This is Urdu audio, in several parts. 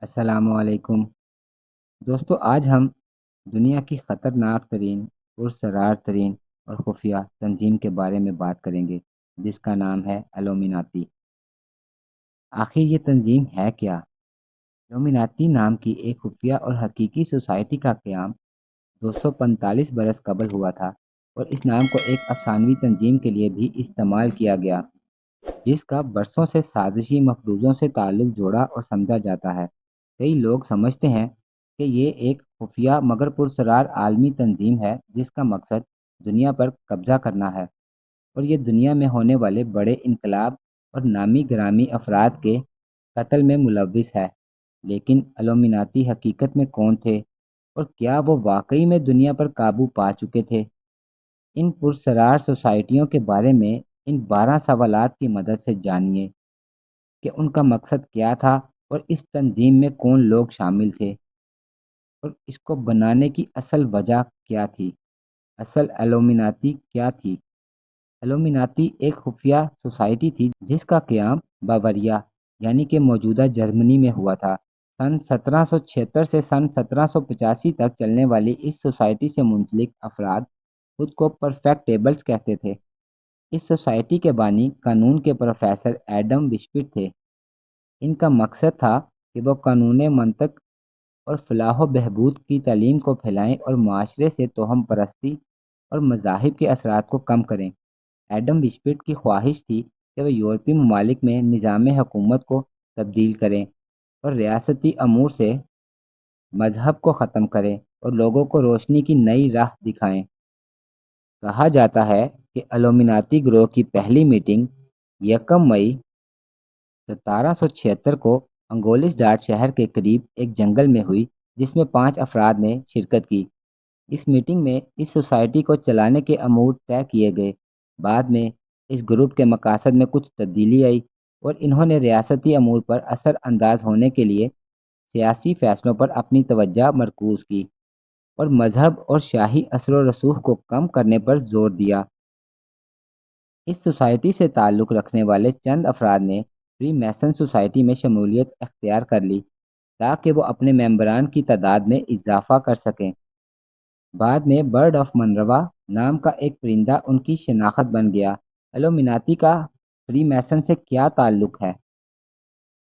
السلام علیکم دوستو، آج ہم دنیا کی خطرناک ترین، پرسرار ترین اور خفیہ تنظیم کے بارے میں بات کریں گے، جس کا نام ہے الومناتی۔ آخر یہ تنظیم ہے کیا؟ الومناتی نام کی ایک خفیہ اور حقیقی سوسائٹی کا قیام 245 برس قبل ہوا تھا، اور اس نام کو ایک افسانوی تنظیم کے لیے بھی استعمال کیا گیا، جس کا برسوں سے سازشی مفروضوں سے تعلق جوڑا اور سمجھا جاتا ہے۔ کئی لوگ سمجھتے ہیں کہ یہ ایک خفیہ مگر پرسرار عالمی تنظیم ہے جس کا مقصد دنیا پر قبضہ کرنا ہے، اور یہ دنیا میں ہونے والے بڑے انقلاب اور نامی گرامی افراد کے قتل میں ملوث ہے۔ لیکن الومناتی حقیقت میں کون تھے، اور کیا وہ واقعی میں دنیا پر قابو پا چکے تھے؟ ان پرسرار سوسائٹیوں کے بارے میں ان 12 سوالات کی مدد سے جانیے کہ ان کا مقصد کیا تھا، اور اس تنظیم میں کون لوگ شامل تھے، اور اس کو بنانے کی اصل وجہ کیا تھی۔ اصل الومناتی کیا تھی؟ الومناتی ایک خفیہ سوسائٹی تھی جس کا قیام باوریا یعنی کہ موجودہ جرمنی میں ہوا تھا۔ سن 1776 سے سن 1785 تک چلنے والی اس سوسائٹی سے منسلک افراد خود کو پرفیکٹیبلز کہتے تھے۔ اس سوسائٹی کے بانی قانون کے پروفیسر ایڈم وشپٹ تھے۔ ان کا مقصد تھا کہ وہ قانون منطق اور فلاح و بہبود کی تعلیم کو پھیلائیں اور معاشرے سے توہم پرستی اور مذاہب کے اثرات کو کم کریں۔ ایڈم وشپٹ کی خواہش تھی کہ وہ یورپی ممالک میں نظام حکومت کو تبدیل کریں اور ریاستی امور سے مذہب کو ختم کریں اور لوگوں کو روشنی کی نئی راہ دکھائیں۔ کہا جاتا ہے کہ الومناتی گروہ کی پہلی میٹنگ 1 مئی 1776 کو انگولس ڈاٹ شہر کے قریب ایک جنگل میں ہوئی، جس میں 5 افراد نے شرکت کی۔ اس میٹنگ میں اس سوسائٹی کو چلانے کے امور طے کیے گئے۔ بعد میں اس گروپ کے مقاصد میں کچھ تبدیلی آئی، اور انہوں نے ریاستی امور پر اثر انداز ہونے کے لیے سیاسی فیصلوں پر اپنی توجہ مرکوز کی، اور مذہب اور شاہی اثر و رسوخ کو کم کرنے پر زور دیا۔ اس سوسائٹی سے تعلق رکھنے والے چند افراد نے فری میسن سوسائٹی میں شمولیت اختیار کر لی تاکہ وہ اپنے ممبران کی تعداد میں اضافہ کر سکیں۔ بعد میں برڈ آف منروا نام کا ایک پرندہ ان کی شناخت بن گیا۔ الومناتی کا فری میسن سے کیا تعلق ہے؟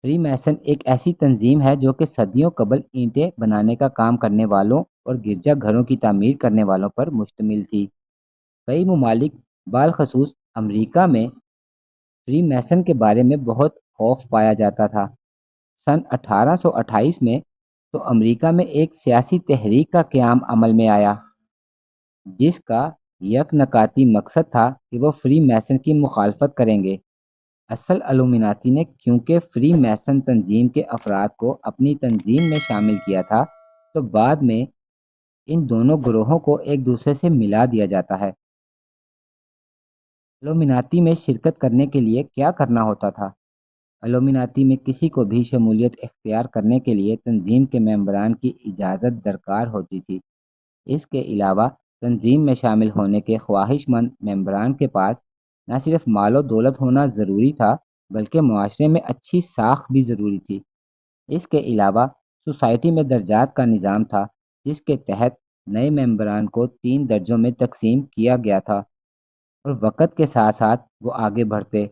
فری میسن ایک ایسی تنظیم ہے جو کہ صدیوں قبل اینٹیں بنانے کا کام کرنے والوں اور گرجا گھروں کی تعمیر کرنے والوں پر مشتمل تھی۔ کئی ممالک بالخصوص امریکہ میں فری میسن کے بارے میں بہت خوف پایا جاتا تھا۔ سن 1828 میں تو امریکہ میں ایک سیاسی تحریک کا قیام عمل میں آیا، جس کا یک نکاتی مقصد تھا کہ وہ فری میسن کی مخالفت کریں گے۔ اصل الومناتی نے کیونکہ فری میسن تنظیم کے افراد کو اپنی تنظیم میں شامل کیا تھا، تو بعد میں ان دونوں گروہوں کو ایک دوسرے سے ملا دیا جاتا ہے۔ الومناتی میں شرکت کرنے کے لیے کیا کرنا ہوتا تھا؟ الومناتی میں کسی کو بھی شمولیت اختیار کرنے کے لیے تنظیم کے ممبران کی اجازت درکار ہوتی تھی۔ اس کے علاوہ تنظیم میں شامل ہونے کے خواہش مند ممبران کے پاس نہ صرف مال و دولت ہونا ضروری تھا، بلکہ معاشرے میں اچھی ساکھ بھی ضروری تھی۔ اس کے علاوہ سوسائٹی میں درجات کا نظام تھا، جس کے تحت نئے ممبران کو 3 درجوں میں تقسیم کیا گیا تھا، اور وقت کے ساتھ ساتھ وہ آگے بڑھتے۔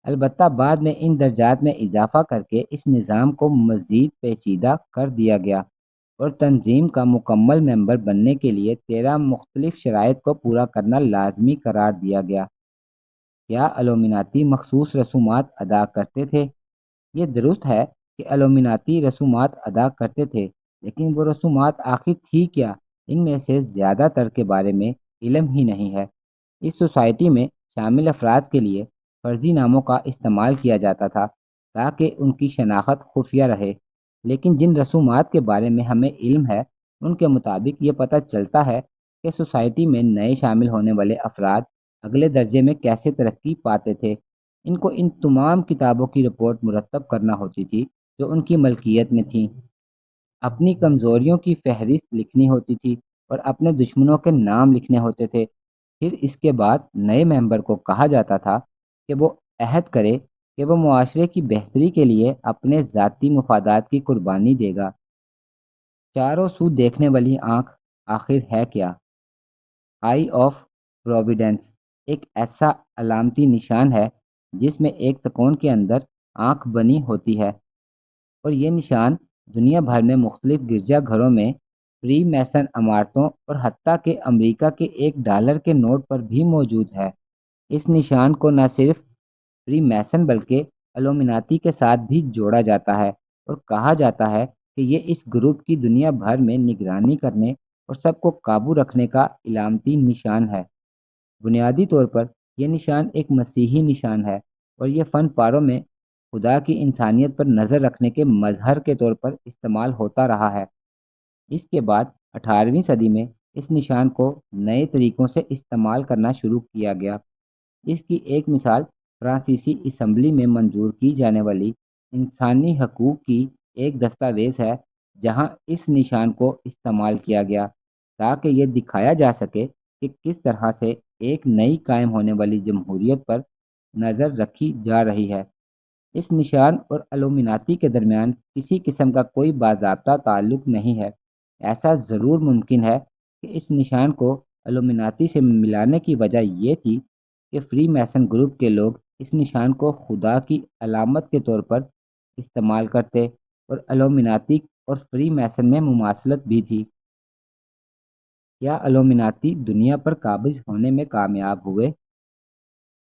البتہ بعد میں ان درجات میں اضافہ کر کے اس نظام کو مزید پیچیدہ کر دیا گیا، اور تنظیم کا مکمل ممبر بننے کے لیے 13 مختلف شرائط کو پورا کرنا لازمی قرار دیا گیا۔ کیا الومناتی مخصوص رسومات ادا کرتے تھے؟ یہ درست ہے کہ الومناتی رسومات ادا کرتے تھے، لیکن وہ رسومات آخر تھی کیا؟ ان میں سے زیادہ تر کے بارے میں علم ہی نہیں ہے۔ اس سوسائٹی میں شامل افراد کے لیے فرضی ناموں کا استعمال کیا جاتا تھا تاکہ ان کی شناخت خفیہ رہے، لیکن جن رسومات کے بارے میں ہمیں علم ہے، ان کے مطابق یہ پتہ چلتا ہے کہ سوسائٹی میں نئے شامل ہونے والے افراد اگلے درجے میں کیسے ترقی پاتے تھے۔ ان کو ان تمام کتابوں کی رپورٹ مرتب کرنا ہوتی تھی جو ان کی ملکیت میں تھیں، اپنی کمزوریوں کی فہرست لکھنی ہوتی تھی، اور اپنے دشمنوں کے نام لکھنے ہوتے تھے۔ پھر اس کے بعد نئے ممبر کو کہا جاتا تھا کہ وہ عہد کرے کہ وہ معاشرے کی بہتری کے لیے اپنے ذاتی مفادات کی قربانی دے گا۔ چاروں سو دیکھنے والی آنکھ آخر ہے کیا؟ آئی آف پروویڈنس ایک ایسا علامتی نشان ہے جس میں ایک تکون کے اندر آنکھ بنی ہوتی ہے، اور یہ نشان دنیا بھر میں مختلف گرجا گھروں میں، فری میسن عمارتوں اور حتیٰ کہ امریکہ کے $1 کے نوٹ پر بھی موجود ہے۔ اس نشان کو نہ صرف فری میسن بلکہ الومناتی کے ساتھ بھی جوڑا جاتا ہے، اور کہا جاتا ہے کہ یہ اس گروپ کی دنیا بھر میں نگرانی کرنے اور سب کو قابو رکھنے کا علامتی نشان ہے۔ بنیادی طور پر یہ نشان ایک مسیحی نشان ہے، اور یہ فن پاروں میں خدا کی انسانیت پر نظر رکھنے کے مظہر کے طور پر استعمال ہوتا رہا ہے۔ اس کے بعد 18ویں صدی میں اس نشان کو نئے طریقوں سے استعمال کرنا شروع کیا گیا۔ اس کی ایک مثال فرانسیسی اسمبلی میں منظور کی جانے والی انسانی حقوق کی ایک دستاویز ہے، جہاں اس نشان کو استعمال کیا گیا تاکہ یہ دکھایا جا سکے کہ کس طرح سے ایک نئی قائم ہونے والی جمہوریت پر نظر رکھی جا رہی ہے۔ اس نشان اور الومناتی کے درمیان کسی قسم کا کوئی باضابطہ تعلق نہیں ہے۔ ایسا ضرور ممکن ہے کہ اس نشان کو الومناتی سے ملانے کی وجہ یہ تھی کہ فری میسن گروپ کے لوگ اس نشان کو خدا کی علامت کے طور پر استعمال کرتے، اور الومناتی اور فری میسن میں مماثلت بھی تھی۔ کیا الومناتی دنیا پر قابض ہونے میں کامیاب ہوئے؟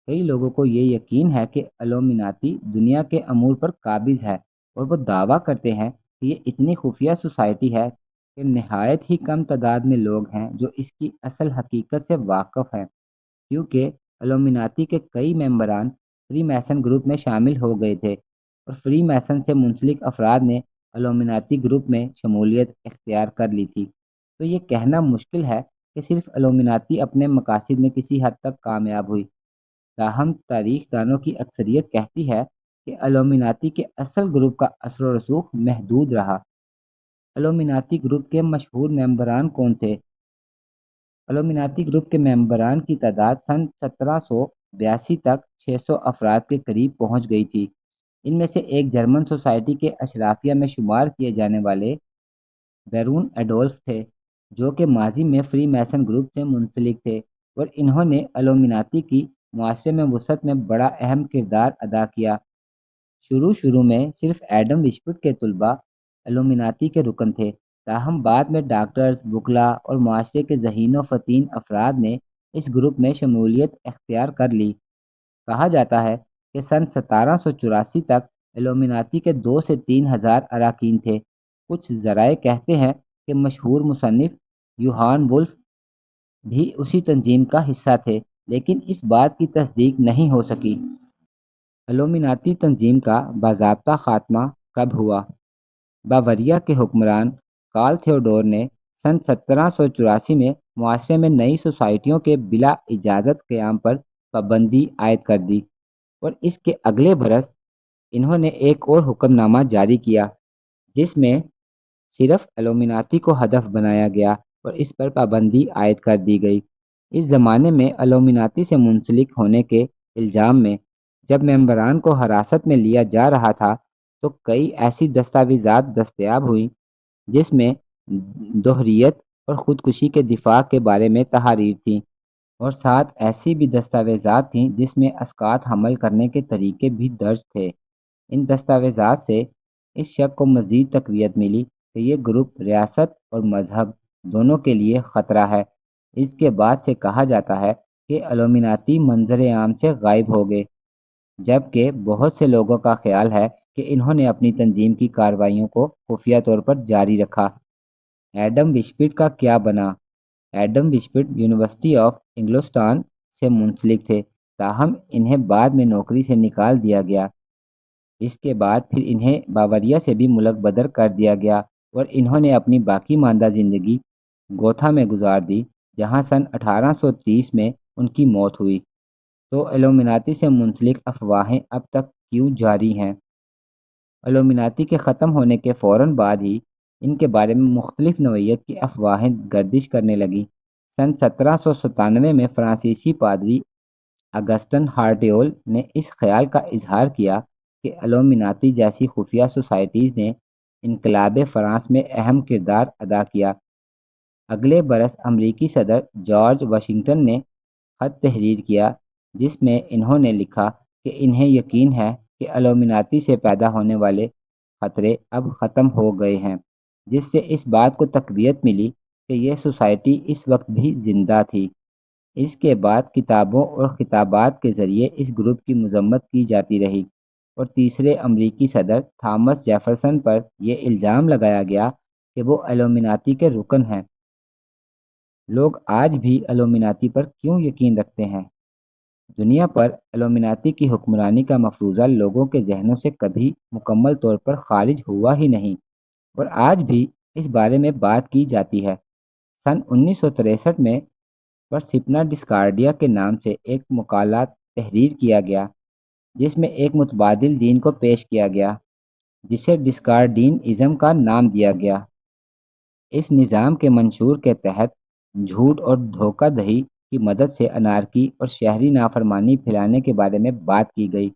کئی لوگوں کو یہ یقین ہے کہ الومناتی دنیا کے امور پر قابض ہے، اور وہ دعویٰ کرتے ہیں کہ یہ اتنی خفیہ سوسائٹی ہے کہ نہایت ہی کم تعداد میں لوگ ہیں جو اس کی اصل حقیقت سے واقف ہیں، کیونکہ الومناتی کے کئی ممبران فری میسن گروپ میں شامل ہو گئے تھے، اور فری میسن سے منسلک افراد نے الومناتی گروپ میں شمولیت اختیار کر لی تھی۔ تو یہ کہنا مشکل ہے کہ صرف الومناتی اپنے مقاصد میں کسی حد تک کامیاب ہوئی۔ تاہم تاریخ دانوں کی اکثریت کہتی ہے کہ الومناتی کے اصل گروپ کا اثر و رسوخ محدود رہا۔ الومناتی گروپ کے مشہور ممبران کون تھے؟ الومناتی گروپ کے ممبران کی تعداد سن 1782 تک 600 افراد کے قریب پہنچ گئی تھی۔ ان میں سے ایک جرمن سوسائٹی کے اشرافیہ میں شمار کیے جانے والے بیرون ایڈولف تھے، جو کہ ماضی میں فری میسن گروپ سے منسلک تھے، اور انہوں نے الومناتی کی معاشرے میں وسعت میں بڑا اہم کردار ادا کیا۔ شروع میں صرف ایڈم وشفٹ کے طلباء الومناتی کے رکن تھے، تاہم بعد میں ڈاکٹرز، وکلاء اور معاشرے کے ذہین و فطین افراد نے اس گروپ میں شمولیت اختیار کر لی۔ کہا جاتا ہے کہ سن 1784 تک الومناتی کے 2 سے 3 ہزار اراکین تھے۔ کچھ ذرائع کہتے ہیں کہ مشہور مصنف یوہان وولف بھی اسی تنظیم کا حصہ تھے، لیکن اس بات کی تصدیق نہیں ہو سکی۔ الومناتی تنظیم کا باضابطہ خاتمہ کب ہوا؟ باوریا کے حکمران کارل تھیوڈور نے سن 1784 میں معاشرے میں نئی سوسائٹیوں کے بلا اجازت قیام پر پابندی عائد کر دی، اور اس کے اگلے برس انہوں نے ایک اور حکم نامہ جاری کیا جس میں صرف الومناتی کو ہدف بنایا گیا اور اس پر پابندی عائد کر دی گئی۔ اس زمانے میں الومناتی سے منسلک ہونے کے الزام میں جب ممبران کو حراست میں لیا جا رہا تھا تو کئی ایسی دستاویزات دستیاب ہوئیں جس میں دوہریت اور خودکشی کے دفاع کے بارے میں تحاریر تھیں، اور ساتھ ایسی بھی دستاویزات تھیں جس میں اسقاط حمل کرنے کے طریقے بھی درج تھے۔ ان دستاویزات سے اس شک کو مزید تقویت ملی کہ یہ گروپ ریاست اور مذہب دونوں کے لیے خطرہ ہے۔ اس کے بعد سے کہا جاتا ہے کہ الومناتی منظر عام سے غائب ہو گئے، جبکہ بہت سے لوگوں کا خیال ہے کہ انہوں نے اپنی تنظیم کی کارروائیوں کو خفیہ طور پر جاری رکھا۔ ایڈم وشفٹ کا کیا بنا؟ ایڈم وشفٹ یونیورسٹی آف انگلوستان سے منسلک تھے، تاہم انہیں بعد میں نوکری سے نکال دیا گیا۔ اس کے بعد پھر انہیں باوریا سے بھی ملک بدر کر دیا گیا، اور انہوں نے اپنی باقی ماندہ زندگی گوتھا میں گزار دی، جہاں سن 1830 میں ان کی موت ہوئی۔ تو الومناتی سے منسلک افواہیں اب تک کیوں جاری ہیں؟ الومناتی کے ختم ہونے کے فوراً بعد ہی ان کے بارے میں مختلف نوعیت کی افواہیں گردش کرنے لگیں۔ سن 1797 میں فرانسیسی پادری اگسٹن ہارٹیول نے اس خیال کا اظہار کیا کہ الومناتی جیسی خفیہ سوسائٹیز نے انقلاب فرانس میں اہم کردار ادا کیا۔ اگلے برس امریکی صدر جارج واشنگٹن نے خط تحریر کیا جس میں انہوں نے لکھا کہ انہیں یقین ہے کہ الومناتی سے پیدا ہونے والے خطرے اب ختم ہو گئے ہیں، جس سے اس بات کو تقویت ملی کہ یہ سوسائٹی اس وقت بھی زندہ تھی۔ اس کے بعد کتابوں اور خطابات کے ذریعے اس گروپ کی مذمت کی جاتی رہی اور تیسرے امریکی صدر تھامس جیفرسن پر یہ الزام لگایا گیا کہ وہ الومناتی کے رکن ہیں۔ لوگ آج بھی الومناتی پر کیوں یقین رکھتے ہیں؟ دنیا پر الومناتی کی حکمرانی کا مفروضہ لوگوں کے ذہنوں سے کبھی مکمل طور پر خارج ہوا ہی نہیں، اور آج بھی اس بارے میں بات کی جاتی ہے۔ سن 1963 میں پرسپنا ڈسکارڈیا کے نام سے ایک مقالہ تحریر کیا گیا جس میں ایک متبادل دین کو پیش کیا گیا جسے ڈسکارڈین ازم کا نام دیا گیا۔ اس نظام کے منشور کے تحت جھوٹ اور دھوکہ دہی کی مدد سے انارکی اور شہری نافرمانی پھیلانے کے بارے میں بات کی گئی۔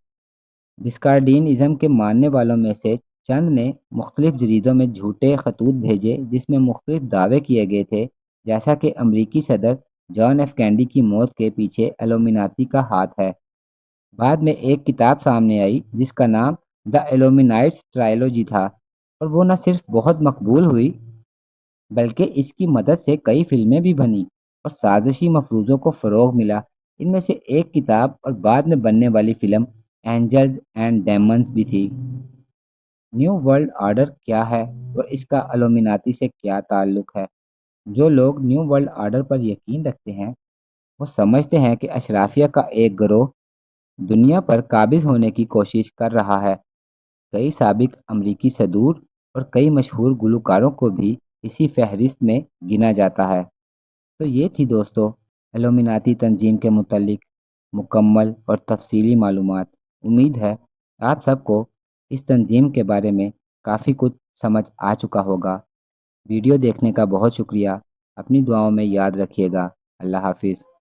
ڈسکارڈین ازم کے ماننے والوں میں سے چند نے مختلف جریدوں میں جھوٹے خطوط بھیجے جس میں مختلف دعوے کیے گئے تھے، جیسا کہ امریکی صدر جان ایف کینیڈی کی موت کے پیچھے الومناتی کا ہاتھ ہے۔ بعد میں ایک کتاب سامنے آئی جس کا نام دی الومینائٹس ٹرائلوجی تھا، اور وہ نہ صرف بہت مقبول ہوئی بلکہ اس کی مدد سے کئی فلمیں بھی بنیں اور سازشی مفروضوں کو فروغ ملا۔ ان میں سے ایک کتاب اور بعد میں بننے والی فلم اینجلز اینڈ ڈیمنز بھی تھی۔ نیو ورلڈ آرڈر کیا ہے اور اس کا الومناتی سے کیا تعلق ہے؟ جو لوگ نیو ورلڈ آرڈر پر یقین رکھتے ہیں وہ سمجھتے ہیں کہ اشرافیہ کا ایک گروہ دنیا پر قابض ہونے کی کوشش کر رہا ہے۔ کئی سابق امریکی صدور اور کئی مشہور گلوکاروں کو بھی اسی فہرست میں گنا جاتا ہے۔ تو یہ تھی دوستو الومناتی تنظیم کے متعلق مکمل اور تفصیلی معلومات۔ امید ہے آپ سب کو اس تنظیم کے بارے میں کافی کچھ سمجھ آ چکا ہوگا۔ ویڈیو دیکھنے کا بہت شکریہ۔ اپنی دعاؤں میں یاد رکھیے گا۔ اللہ حافظ۔